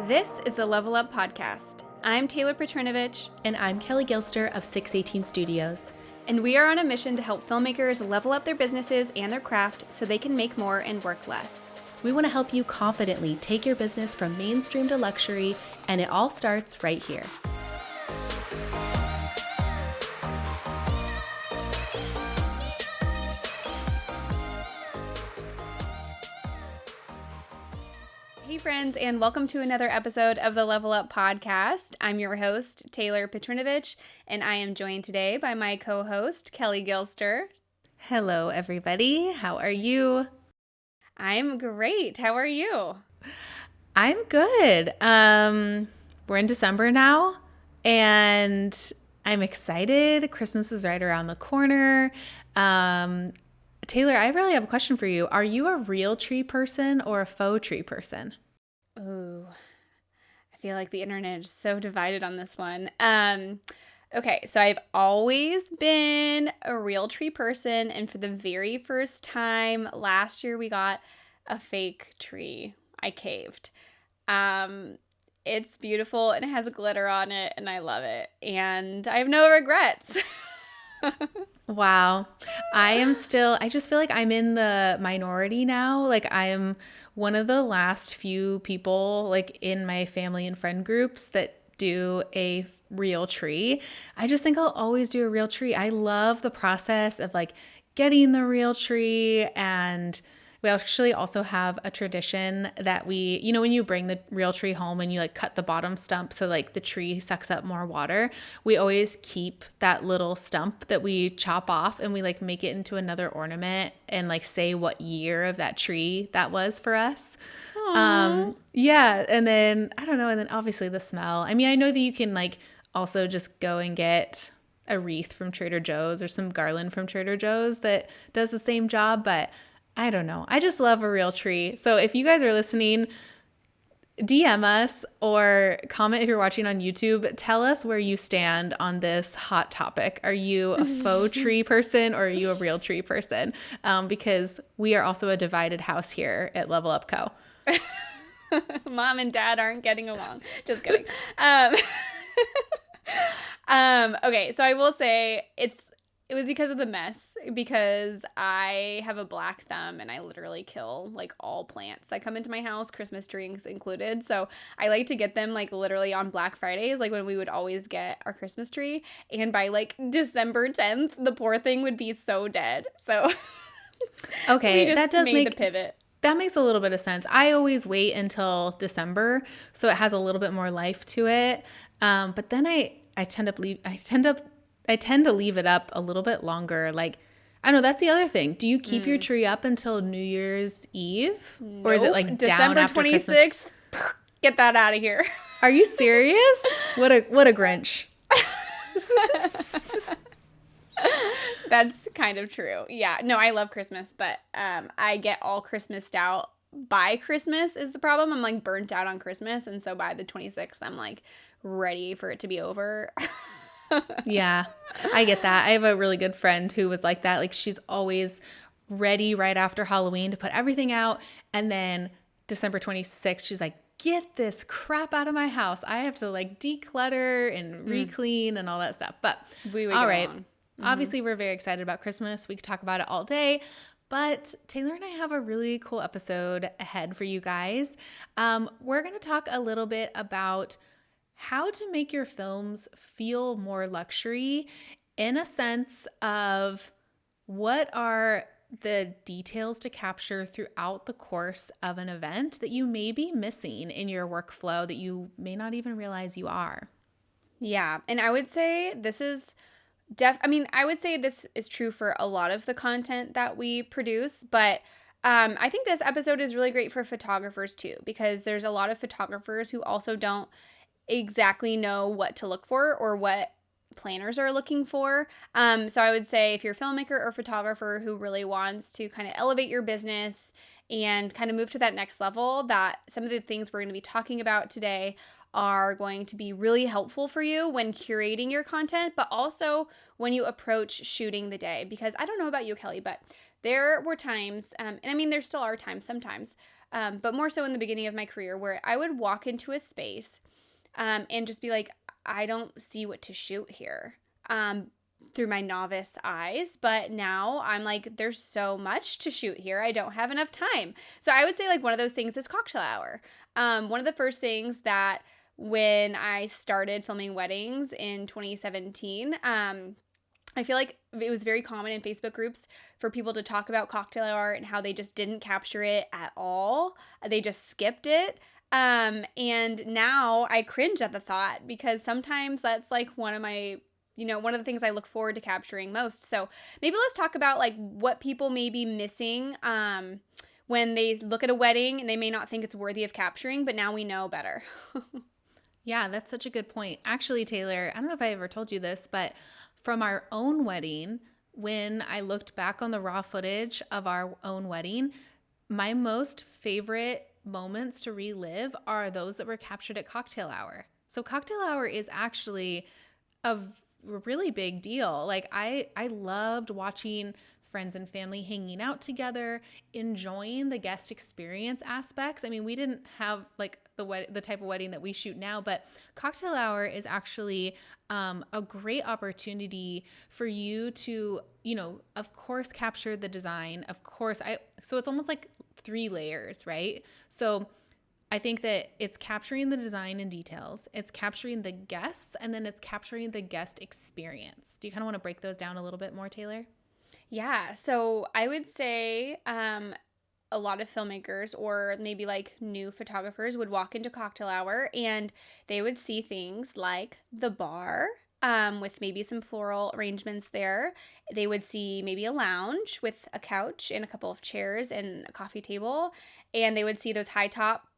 This is the Level Up Podcast. I'm Taylor Petrinovich. And I'm Kelley Gilster of 618 Studios. And we are on a mission to help filmmakers level up their businesses and their craft so they can make more and work less. We want to help you confidently take your business from mainstream to luxury, and it all starts right here. Hey friends, and welcome to another episode of the Level Up Podcast. I'm your host, Taylor Petrinovich, and I am joined today by my co-host, Kelley Gilster. Hello, everybody. How are you? I'm great. How are you? I'm good. We're in December now, and I'm excited. Christmas is right around the corner. Taylor, I really have a question for you. Are you a real tree person or a faux tree person? Ooh, I feel like the internet is so divided on this one. Okay, so I've always been a real tree person, and for the very first time last year, we got a fake tree. I caved. It's beautiful and it has glitter on it, and I love it, and I have no regrets. Wow. I just feel like I'm in the minority now. Like I'm one of the last few people like in my family and friend groups that do a real tree. I just think I'll always do a real tree. I love the process of like getting the real tree, and we actually also have a tradition that when you bring the real tree home and you like cut the bottom stump so like the tree sucks up more water, we always keep that little stump that we chop off and we like make it into another ornament and like say what year of that tree that was for us. Yeah. And then, I don't know. And then obviously the smell. I mean, I know that you can like also just go and get a wreath from Trader Joe's or some garland from Trader Joe's that does the same job, but I don't know. I just love a real tree. So if you guys are listening, DM us or comment if you're watching on YouTube. Tell us where you stand on this hot topic. Are you a faux tree person or are you a real tree person? Because we are also a divided house here at Level Up Co. Mom and Dad aren't getting along. Just kidding. Okay, so I will say it was because of the mess, because I have a black thumb and I literally kill like all plants that come into my house, Christmas trees included. So I like to get them like literally on Black Fridays, like when we would always get our Christmas tree. And by like December 10th, the poor thing would be so dead. So okay, we just that does made make the pivot. That makes a little bit of sense. I always wait until December so it has a little bit more life to it. But then I tend to leave it up a little bit longer. Like, I don't know, that's the other thing. Do you keep your tree up until New Year's Eve? Nope. Or is it like December down after 26th? Christmas? Get that out of here. Are you serious? What a Grinch. That's kind of true. Yeah. No, I love Christmas, but I get all Christmased out by Christmas is the problem. I'm like burnt out on Christmas, and so by the 26th, I'm like ready for it to be over. Yeah, I get that. I have a really good friend who was like that. Like she's always ready right after Halloween to put everything out. And then December 26th, she's like, get this crap out of my house. I have to like declutter and re-clean and all that stuff. But all right. Obviously, we're very excited about Christmas. We could talk about it all day. But Taylor and I have a really cool episode ahead for you guys. We're going to talk a little bit about how to make your films feel more luxury in a sense of what are the details to capture throughout the course of an event that you may be missing in your workflow that you may not even realize you are. Yeah. And I would say this is I would say this is true for a lot of the content that we produce, but I think this episode is really great for photographers too, because there's a lot of photographers who also don't exactly know what to look for or what planners are looking for. So I would say if you're a filmmaker or photographer who really wants to kind of elevate your business and kind of move to that next level, that some of the things we're going to be talking about today are going to be really helpful for you when curating your content, but also when you approach shooting the day. Because I don't know about you, Kelley, but there were times, and I mean, there still are times sometimes, but more so in the beginning of my career, where I would walk into a space and just be like, I don't see what to shoot here. Through my novice eyes, but now I'm like, there's so much to shoot here. I don't have enough time. So I would say like one of those things is cocktail hour. One of the first things that when I started filming weddings in 2017, I feel like it was very common in Facebook groups for people to talk about cocktail hour and how they just didn't capture it at all. They just skipped it. And now I cringe at the thought because sometimes that's like one of my, one of the things I look forward to capturing most. So maybe let's talk about like what people may be missing when they look at a wedding and they may not think it's worthy of capturing, but now we know better. Yeah, that's such a good point. Actually, Taylor, I don't know if I ever told you this, but from our own wedding, when I looked back on the raw footage of our own wedding, my most favorite moments to relive are those that were captured at cocktail hour. So cocktail hour is actually a really big deal. Like I loved watching friends and family hanging out together, enjoying the guest experience aspects. I mean, we didn't have like the type of wedding that we shoot now, but cocktail hour is actually a great opportunity for you to, of course, capture the design. Of course, so it's almost like 3 layers, right? So I think that it's capturing the design and details, it's capturing the guests, and then it's capturing the guest experience. Do you kind of want to break those down a little bit more, Taylor? Yeah, so I would say a lot of filmmakers or maybe like new photographers would walk into cocktail hour and they would see things like the bar with maybe some floral arrangements there. They would see maybe a lounge with a couch and a couple of chairs and a coffee table. And they would see those high top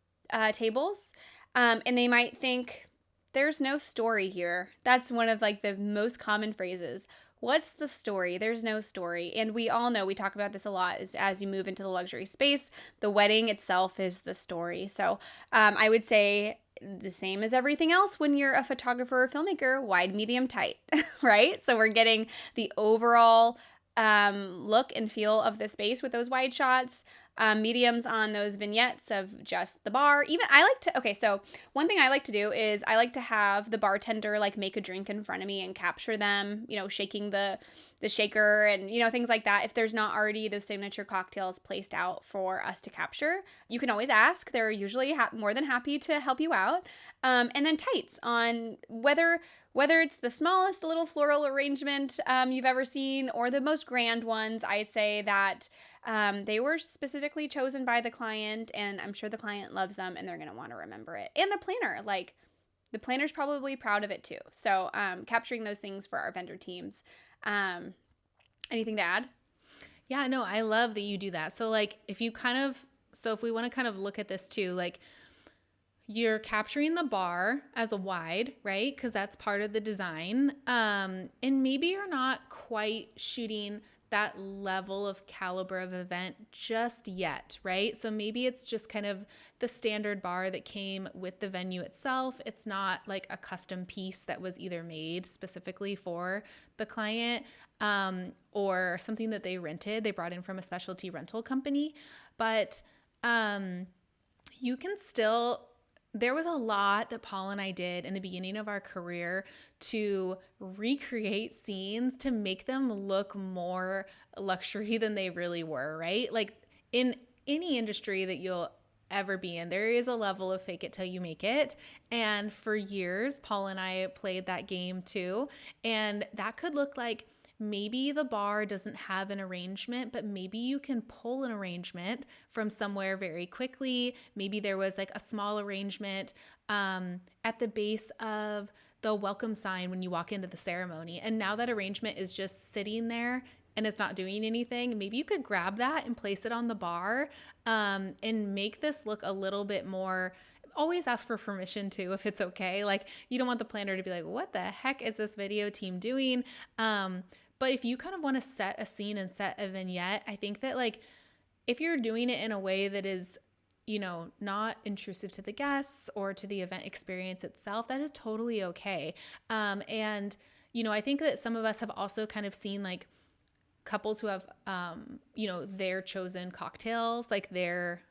tables. And they might think, there's no story here. That's one of like the most common phrases. What's the story? There's no story. And we all know, we talk about this a lot, is as you move into the luxury space, the wedding itself is the story. So I would say the same as everything else when you're a photographer or filmmaker, wide, medium, tight, right? So we're getting the overall look and feel of the space with those wide shots. Mediums on those vignettes of just the bar. Even I like to, okay, so one thing I like to do is I like to have the bartender like make a drink in front of me and capture them, shaking the shaker and, things like that. If there's not already those signature cocktails placed out for us to capture, you can always ask. They're usually more than happy to help you out. And then tights on whether it's the smallest little floral arrangement you've ever seen or the most grand ones. I'd say that they were specifically chosen by the client, and I'm sure the client loves them and they're going to want to remember it. And the planner, like the planner's probably proud of it too. So capturing those things for our vendor teams. Anything to add? Yeah, no, I love that you do that. So like if we want to kind of look at this too, like you're capturing the bar as a wide, right? Because that's part of the design. And maybe you're not quite shooting that level of caliber of event just yet, right? So maybe it's just kind of the standard bar that came with the venue itself. It's not like a custom piece that was either made specifically for the client or something that they brought in from a specialty rental company. But you can still... There was a lot that Paul and I did in the beginning of our career to recreate scenes to make them look more luxury than they really were, right? Like in any industry that you'll ever be in, there is a level of fake it till you make it. And for years, Paul and I played that game too. And that could look like maybe the bar doesn't have an arrangement, but maybe you can pull an arrangement from somewhere very quickly. Maybe there was like a small arrangement at the base of the welcome sign when you walk into the ceremony. And now that arrangement is just sitting there and it's not doing anything. Maybe you could grab that and place it on the bar and make this look a little bit more... Always ask for permission too, if it's okay. Like you don't want the planner to be like, what the heck is this video team doing? But if you kind of want to set a scene and set a vignette, I think that like if you're doing it in a way that is, not intrusive to the guests or to the event experience itself, that is totally okay. And I think that some of us have also kind of seen like couples who have, their chosen cocktails, like their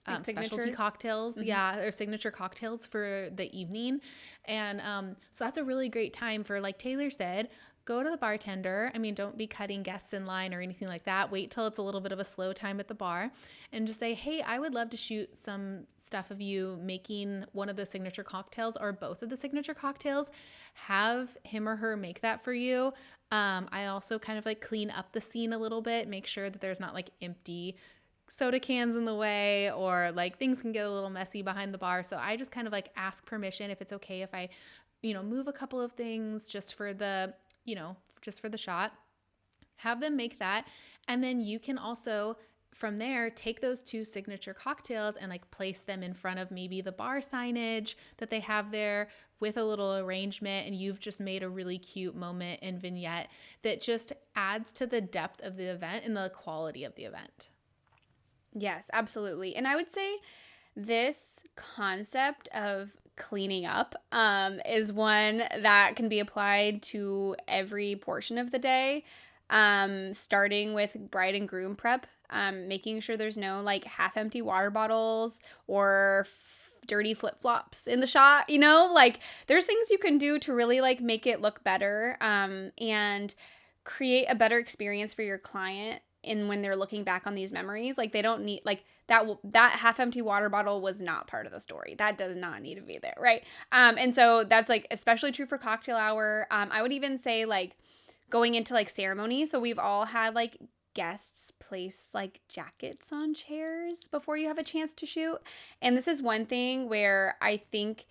Like specialty signature. cocktails. Yeah, their signature cocktails for the evening. And so that's a really great time for, like Taylor said, go to the bartender. I mean, don't be cutting guests in line or anything like that. Wait till it's a little bit of a slow time at the bar and just say, hey, I would love to shoot some stuff of you making one of the signature cocktails or both of the signature cocktails. Have him or her make that for you. I also kind of like clean up the scene a little bit, make sure that there's not like empty soda cans in the way, or like things can get a little messy behind the bar. So I just kind of like ask permission if it's okay if I, move a couple of things just for the, just for the shot. Have them make that. And then you can also from there take those two signature cocktails and like place them in front of maybe the bar signage that they have there with a little arrangement, and you've just made a really cute moment and vignette that just adds to the depth of the event and the quality of the event. Yes, absolutely. And I would say this concept of cleaning up is one that can be applied to every portion of the day, starting with bride and groom prep, making sure there's no like half empty water bottles or dirty flip-flops in the shot, like there's things you can do to really like make it look better, and create a better experience for your client. And when they're looking back on these memories, like they don't need like that half empty water bottle was not part of the story. That does not need to be there, right? And so that's like especially true for cocktail hour. I would even say like going into like ceremonies. So we've all had like guests place like jackets on chairs before you have a chance to shoot. And this is one thing where I think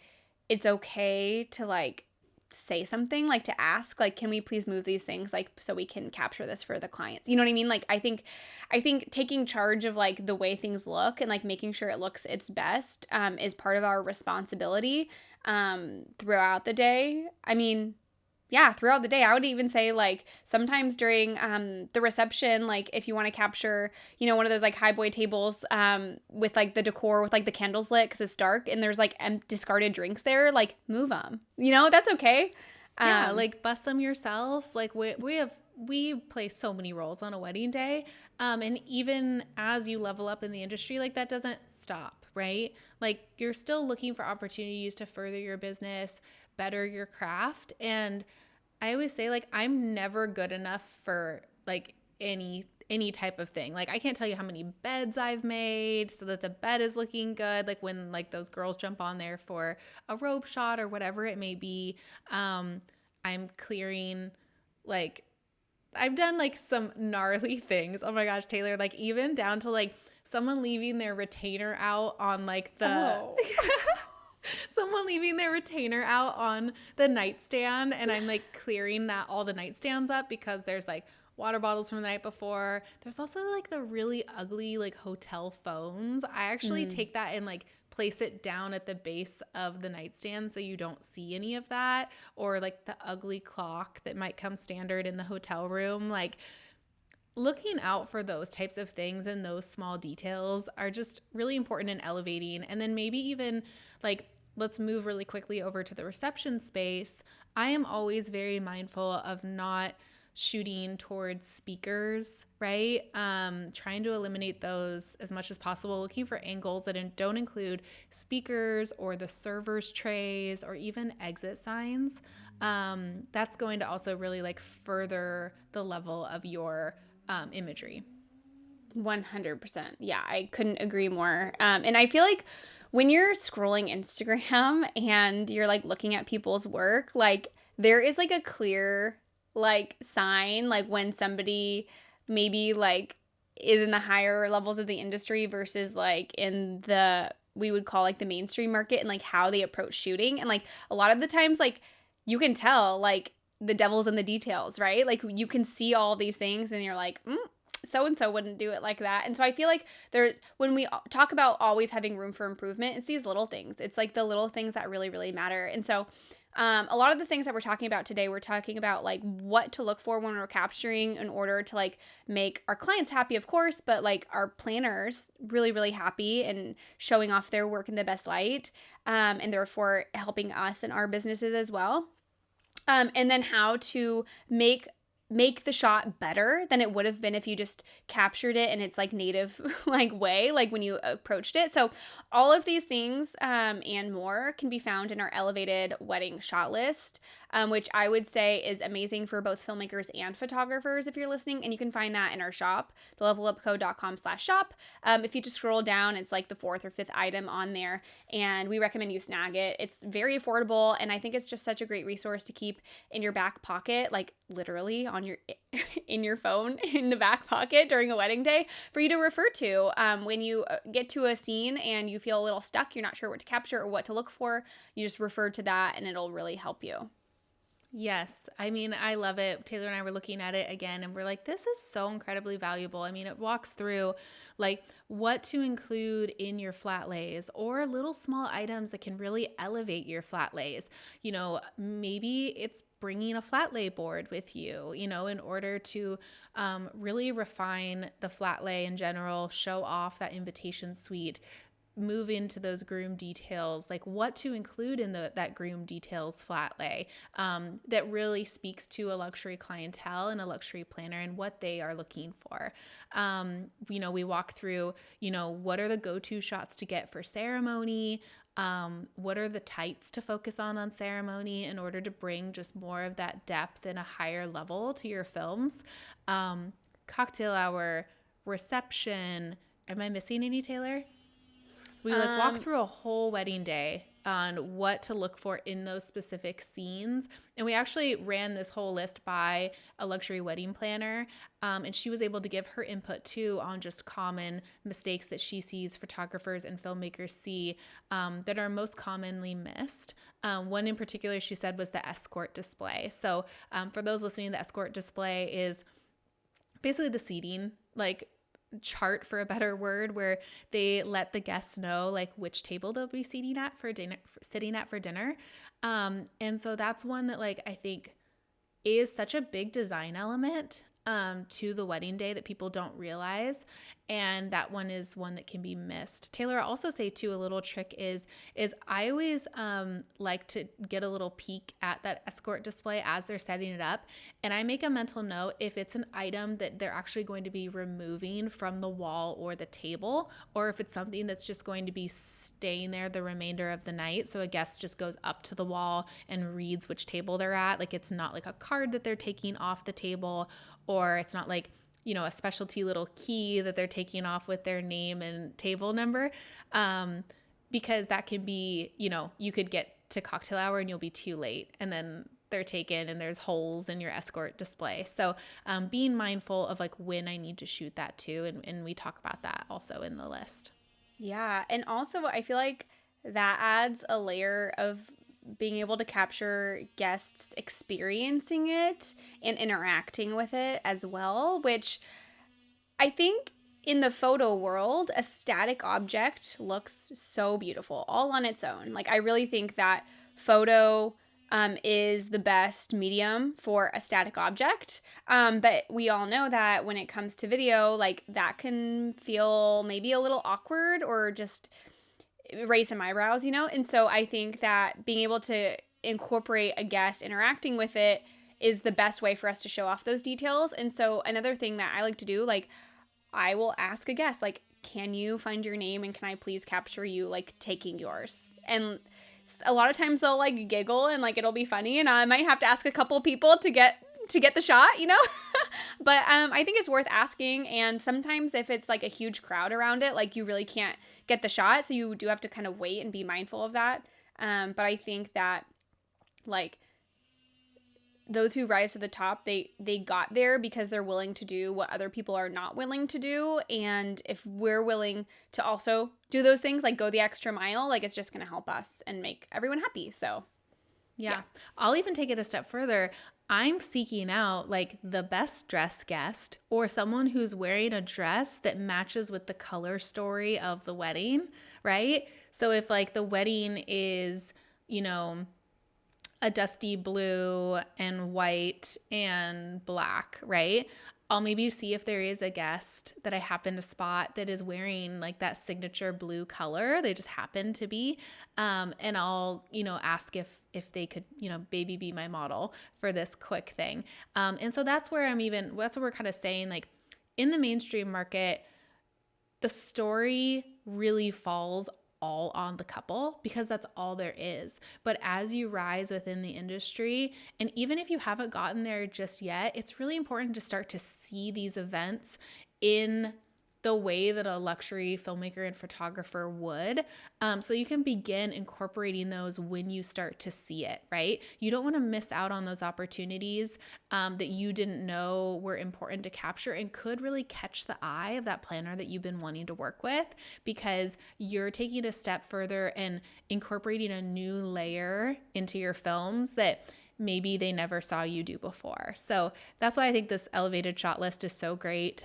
it's okay to like say something, like to ask, like, can we please move these things, like, so we can capture this for the clients, you know what I mean? Like I think taking charge of like the way things look and like making sure it looks its best, is part of our responsibility, throughout the day. I mean, yeah, throughout the day. I would even say like sometimes during the reception, like if you want to capture, one of those like high boy tables, with like the decor with like the candles lit because it's dark and there's like discarded drinks there, like move them. That's okay. Yeah, like bust them yourself. Like we play so many roles on a wedding day. And even as you level up in the industry, like that doesn't stop, right? Like you're still looking for opportunities to further your business, better your craft. And I always say like I'm never good enough for like any type of thing. Like I can't tell you how many beds I've made so that the bed is looking good. Like when like those girls jump on there for a robe shot or whatever it may be. I'm clearing, like I've done like some gnarly things. Oh my gosh, Taylor, like even down to like someone leaving their retainer out on like the Oh. someone leaving their retainer out on the nightstand, and I'm like clearing all the nightstands up because there's like water bottles from the night before. There's also like the really ugly like hotel phones. I actually take that and like place it down at the base of the nightstand so you don't see any of that, or like the ugly clock that might come standard in the hotel room. Like looking out for those types of things and those small details are just really important in elevating. And then maybe even like, let's move really quickly over to the reception space. I am always very mindful of not shooting towards speakers, right? Trying to eliminate those as much as possible, looking for angles that don't include speakers or the server's trays or even exit signs. That's going to also really like further the level of your imagery. 100%. Yeah, I couldn't agree more. And I feel like when you're scrolling Instagram and you're like looking at people's work, like there is like a clear like sign, like when somebody maybe like is in the higher levels of the industry versus like in the, we would call like the mainstream market, and like how they approach shooting. And like a lot of the times, like you can tell like the devil's in the details, right? Like you can see all these things and you're like, so and so wouldn't do it like that. And so I feel like when we talk about always having room for improvement, it's these little things. It's like the little things that really, really matter. And so a lot of the things that we're talking about today, we're talking about like what to look for when we're capturing in order to like make our clients happy, of course, but like our planners really, really happy and showing off their work in the best light, and therefore helping us and our businesses as well. And then how to make make the shot better than it would have been if you just captured it in its like native like way, like when you approached it. So all of these things and more can be found in our elevated wedding shot list, which I would say is amazing for both filmmakers and photographers if you're listening. And you can find that in our shop, thelevelupco.com/shop. If you just scroll down, it's like the 4th or 5th item on there, and we recommend you snag it. It's very affordable, and I think it's just such a great resource to keep in your back pocket, like literally on your in your phone in the back pocket during a wedding day for you to refer to when you get to a scene and you feel a little stuck, you're not sure what to capture or what to look for. You just refer to that and it'll really help you. Yes. I mean, I love it. Taylor and I were looking at it again and we're like, this is so incredibly valuable. I mean, it walks through like what to include in your flat lays or little small items that can really elevate your flat lays. You know, maybe it's bringing a flat lay board with you, you know, in order to really refine the flat lay in general, show off that invitation suite, move into those groom details, like what to include in that groom details flat lay that really speaks to a luxury clientele and a luxury planner and what they are looking for. You know, we walk through, you know, what are the go-to shots to get for ceremony? What are the tights to focus on ceremony in order to bring just more of that depth and a higher level to your films? Cocktail hour, reception. Am I missing any, Taylor? We like walk through a whole wedding day on what to look for in those specific scenes. And we actually ran this whole list by a luxury wedding planner. And she was able to give her input too on just common mistakes that she sees photographers and filmmakers see that are most commonly missed. One in particular she said was the escort display. So for those listening, the escort display is basically the seating, like chart for a better word, where they let the guests know like which table they'll be sitting at for dinner. And so that's one that like I think is such a big design element to the wedding day that people don't realize. And that one is one that can be missed. Taylor, I'll also say too, a little trick is I always like to get a little peek at that escort display as they're setting it up. And I make a mental note if it's an item that they're actually going to be removing from the wall or the table, or if it's something that's just going to be staying there the remainder of the night. So a guest just goes up to the wall and reads which table they're at. Like it's not like a card that they're taking off the table, or it's not like, you know, a specialty little key that they're taking off with their name and table number. Because that can be, you know, you could get to cocktail hour and you'll be too late and then they're taken and there's holes in your escort display. So being mindful of like when I need to shoot that too. And we talk about that also in the list. Yeah. And also I feel like that adds a layer of being able to capture guests experiencing it and interacting with it as well, which I think in the photo world, a static object looks so beautiful all on its own. Like I really think that photo is the best medium for a static object. But we all know that when it comes to video, like that can feel maybe a little awkward or just raise some eyebrows, you know? And so I think that being able to incorporate a guest interacting with it is the best way for us to show off those details. And so another thing that I like to do, like I will ask a guest, like, can you find your name and can I please capture you like taking yours? And a lot of times they'll like giggle and like it'll be funny and I might have to ask a couple people to get the shot, you know? But I think it's worth asking. And sometimes if it's like a huge crowd around it, like you really can't get the shot. So you do have to kind of wait and be mindful of that. But I think that like those who rise to the top, they got there because they're willing to do what other people are not willing to do. And if we're willing to also do those things, like go the extra mile, like it's just going to help us and make everyone happy. So yeah. I'll even take it a step further. I'm seeking out like the best dressed guest or someone who's wearing a dress that matches with the color story of the wedding, right? So if like the wedding is, you know, a dusty blue and white and black, right? I'll maybe see if there is a guest that I happen to spot that is wearing like that signature blue color. They just happen to be. And I'll, ask if they could, maybe be my model for this quick thing. And so that's where that's what we're kind of saying, like in the mainstream market, the story really falls all on the couple because that's all there is. But as you rise within the industry, and even if you haven't gotten there just yet, it's really important to start to see these events in the way that a luxury filmmaker and photographer would. So you can begin incorporating those when you start to see it, right? You don't want to miss out on those opportunities that you didn't know were important to capture and could really catch the eye of that planner that you've been wanting to work with, because you're taking it a step further and incorporating a new layer into your films that maybe they never saw you do before. So that's why I think this elevated shot list is so great.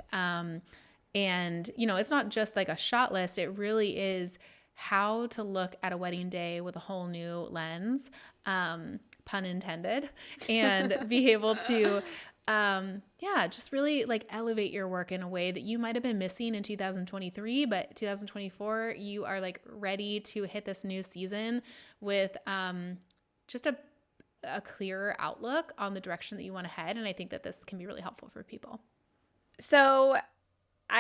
And, it's not just like a shot list. It really is how to look at a wedding day with a whole new lens, pun intended, and be able to, just really like elevate your work in a way that you might have been missing in 2023, but 2024, you are like ready to hit this new season with just a clearer outlook on the direction that you want to head. And I think that this can be really helpful for people. So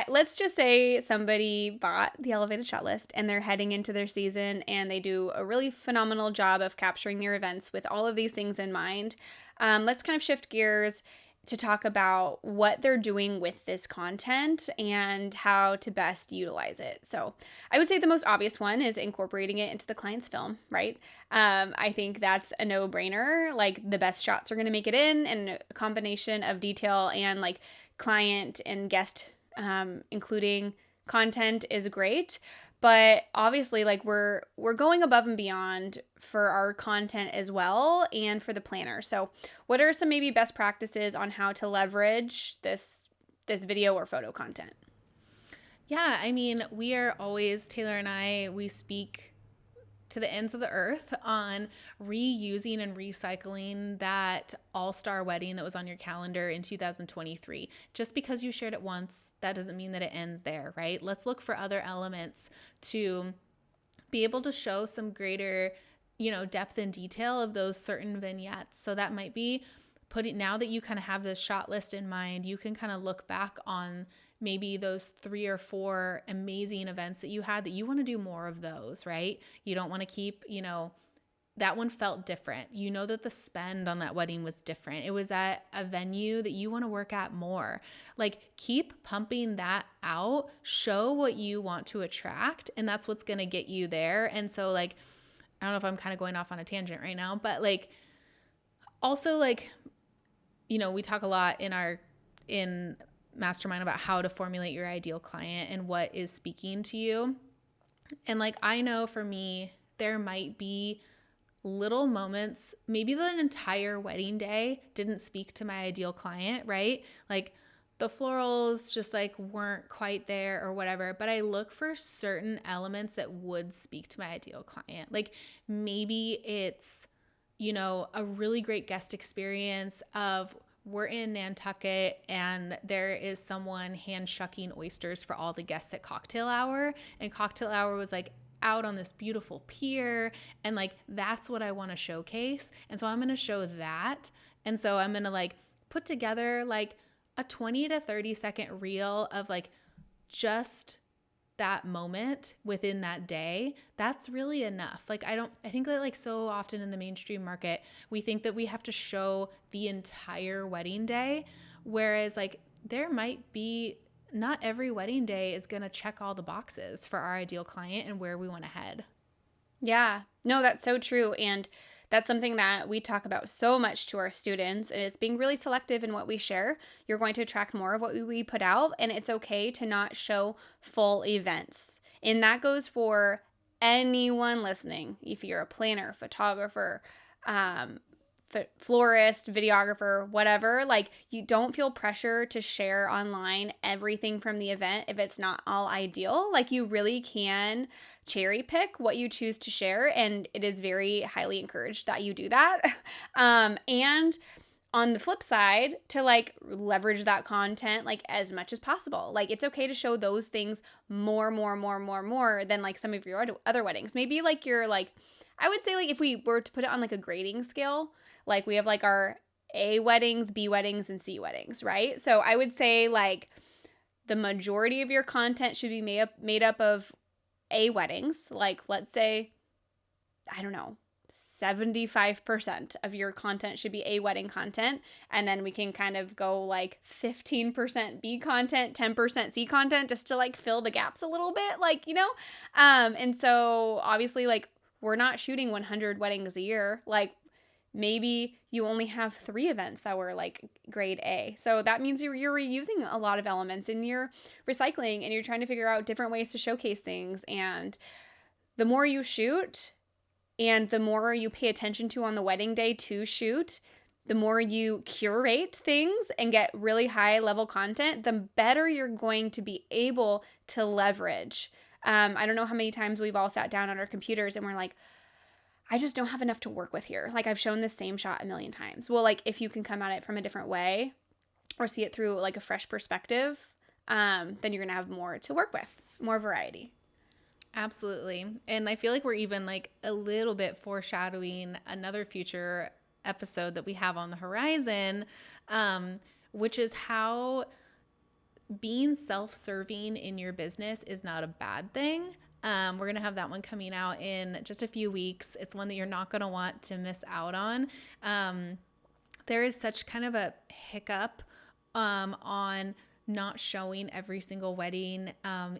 let's just say somebody bought the elevated shot list and they're heading into their season and they do a really phenomenal job of capturing their events with all of these things in mind. Let's kind of shift gears to talk about what they're doing with this content and how to best utilize it. So I would say the most obvious one is incorporating it into the client's film, right? I think that's a no-brainer. Like the best shots are going to make it in, and a combination of detail and like client and guest including content is great. But obviously, like we're going above and beyond for our content as well and for the planner. So what are some maybe best practices on how to leverage this video or photo content? Yeah, I mean, we are always, Taylor and I, we speak to the ends of the earth on reusing and recycling that all-star wedding that was on your calendar in 2023. Just because you shared it once, that doesn't mean that it ends there, right? Let's look for other elements to be able to show some greater, depth and detail of those certain vignettes. So that might be now that you kind of have the shot list in mind, you can kind of look back on maybe those 3 or 4 amazing events that you had that you want to do more of those, right? You don't want to keep, that one felt different. You know that the spend on that wedding was different. It was at a venue that you want to work at more. Like keep pumping that out, show what you want to attract, and that's what's going to get you there. And so like, I don't know if I'm kind of going off on a tangent right now, but like also like, we talk a lot in Mastermind about how to formulate your ideal client and what is speaking to you. And like, I know for me, there might be little moments, maybe the entire wedding day didn't speak to my ideal client, right? Like the florals just like weren't quite there or whatever, but I look for certain elements that would speak to my ideal client. Like maybe it's, a really great guest experience of we're in Nantucket and there is someone hand shucking oysters for all the guests at cocktail hour. And cocktail hour was like out on this beautiful pier. And like, that's what I want to showcase. And so I'm going to show that. And so I'm going to like put together like a 20 to 30 second reel of like just that moment within that day. That's really enough. Like I think that like so often in the mainstream market, we think that we have to show the entire wedding day, whereas like there might be, not every wedding day is going to check all the boxes for our ideal client and where we want to head. Yeah, no, that's so true. And that's something that we talk about so much to our students, and it's being really selective in what we share. You're going to attract more of what we put out, and it's okay to not show full events. And that goes for anyone listening. If you're a planner, photographer, florist, videographer, whatever, like you don't feel pressure to share online everything from the event if it's not all ideal. Like you really can cherry pick what you choose to share, and it is very highly encouraged that you do that. And on the flip side, to like leverage that content like as much as possible. Like it's okay to show those things more than like some of your other weddings. Maybe like you're like, I would say like if we were to put it on like a grading scale, like we have like our A weddings, B weddings, and C weddings, right? So I would say like the majority of your content should be made up of A weddings. Like let's say, I don't know, 75% of your content should be A wedding content. And then we can kind of go like 15% B content, 10% C content, just to like fill the gaps a little bit, like, you know? And so obviously like we're not shooting 100 weddings a year. Like maybe you only have 3 events that were like grade A. So that means you're reusing a lot of elements and you're recycling and you're trying to figure out different ways to showcase things. And the more you shoot and the more you pay attention to on the wedding day to shoot, the more you curate things and get really high level content, the better you're going to be able to leverage. I don't know how many times we've all sat down on our computers and we're like, I just don't have enough to work with here. Like I've shown the same shot a million times. Well, like if you can come at it from a different way or see it through like a fresh perspective, then you're going to have more to work with, more variety. Absolutely. And I feel like we're even like a little bit foreshadowing another future episode that we have on the horizon, which is how being self-serving in your business is not a bad thing. We're going to have that one coming out in just a few weeks. It's one that you're not going to want to miss out on. There is such kind of a hiccup on not showing every single wedding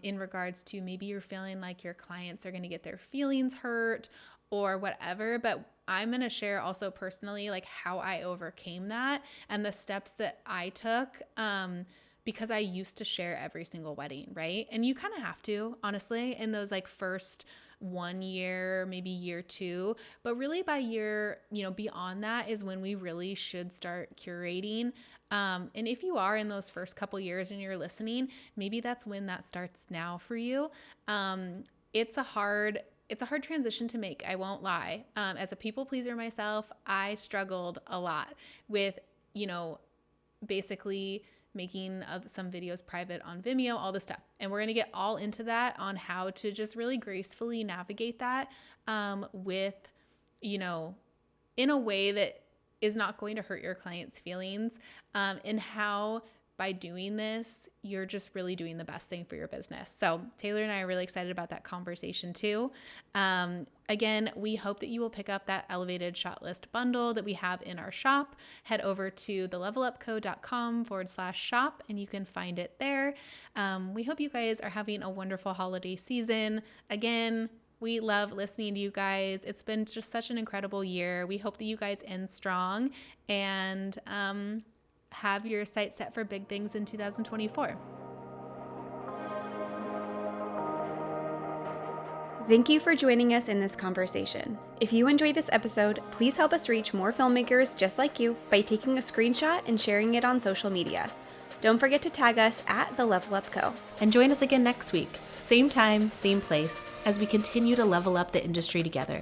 in regards to maybe you're feeling like your clients are going to get their feelings hurt or whatever. But I'm going to share also personally like how I overcame that and the steps that I took because I used to share every single wedding, right? And you kind of have to, honestly, in those like first 1 year, maybe year 2, but really by year, beyond that is when we really should start curating. And if you are in those first couple years and you're listening, maybe that's when that starts now for you. It's a hard transition to make. I won't lie. As a people pleaser myself, I struggled a lot with, basically making some videos private on Vimeo, all this stuff. And we're going to get all into that on how to just really gracefully navigate that with, in a way that is not going to hurt your client's feelings, and how by doing this, you're just really doing the best thing for your business. So Taylor and I are really excited about that conversation too. Again, we hope that you will pick up that elevated shot list bundle that we have in our shop. Head over to thelevelupco.com/shop and you can find it there. We hope you guys are having a wonderful holiday season. Again, we love listening to you guys. It's been just such an incredible year. We hope that you guys end strong and have your sights set for big things in 2024. Thank you for joining us in this conversation. If you enjoyed this episode, please help us reach more filmmakers just like you by taking a screenshot and sharing it on social media. Don't forget to tag us at The Level Up Co. And join us again next week, same time, same place, as we continue to level up the industry together.